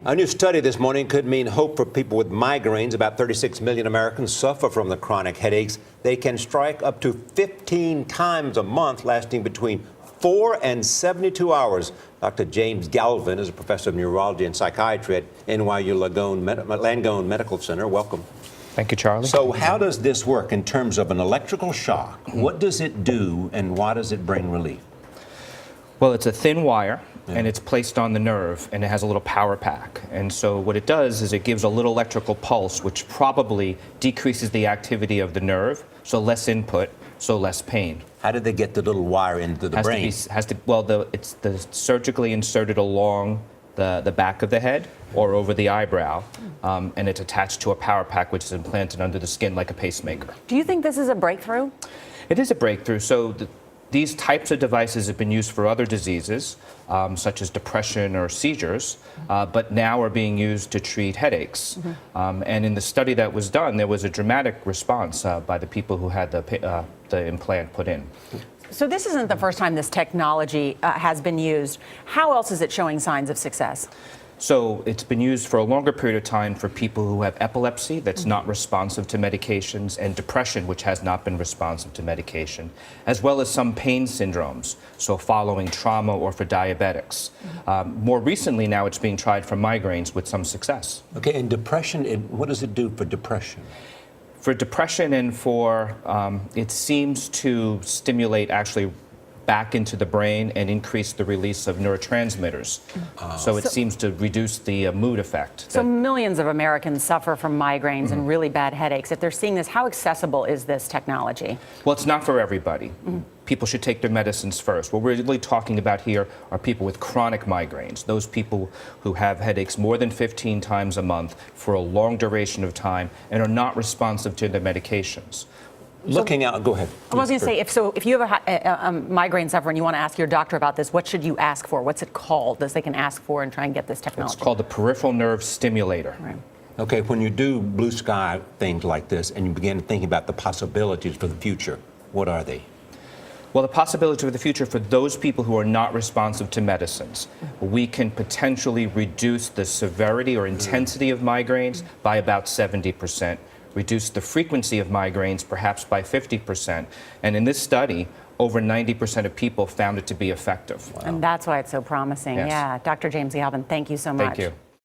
A new study this morning could mean hope for people with migraines. About 36 million Americans suffer from the chronic headaches. They can strike up to 15 times a month, lasting between 4 and 72 hours. Dr. James Galvin is a professor of neurology and psychiatry at NYU Langone Medical Center. Welcome. Thank you, Charlie. So how does this work in terms of an electrical shock? What does it do, and why does it bring relief? Well, it's a thin wire, and it's placed on the nerve, and it has a little power pack. And so what it does is it gives a little electrical pulse, which probably decreases the activity of the nerve, so less input, so less pain. How did they get the little wire into the brain? It's surgically inserted along the back of the head or over the eyebrow, and it's attached to a power pack which is implanted under the skin like a pacemaker. Do you think this is a breakthrough? It is a breakthrough. So these types of devices have been used for other diseases, such as depression or seizures, but now are being used to treat headaches. And in the study that was done, there was a dramatic response by the people who had the implant put in. So this isn't the first time this technology has been used. How else is it showing signs of success? So it's been used for a longer period of time for people who have epilepsy that's not responsive to medications, and depression which has not been responsive to medication, as well as some pain syndromes, so following trauma, or for diabetics. More recently now it's being tried for migraines with some success. Okay, and depression, what does it do for depression? For depression and for, it seems to stimulate actually back into the brain and increase the release of neurotransmitters. So it seems to reduce the mood effect. So millions of Americans suffer from migraines and really bad headaches. If they're seeing this, how accessible is this technology? Well, it's not for everybody. People should take their medicines first. What we're really talking about here are people with chronic migraines, those people who have headaches more than 15 times a month for a long duration of time and are not responsive to their medications. Looking out, go ahead. I was going to say, if you have a migraine sufferer and you want to ask your doctor about this, what should you ask for? What's it called that they can ask for and try and get this technology? It's called the peripheral nerve stimulator. Right. Okay, when you do blue sky things like this and you begin thinking about the possibilities for the future, what are they? Well, the possibility for the future for those people who are not responsive to medicines, we can potentially reduce the severity or intensity of migraines by about 70%. Reduce the frequency of migraines perhaps by 50%. And in this study, over 90% of people found it to be effective. And that's why it's so promising. Yes. Yeah. Dr. James Galvin, thank you so much. Thank you.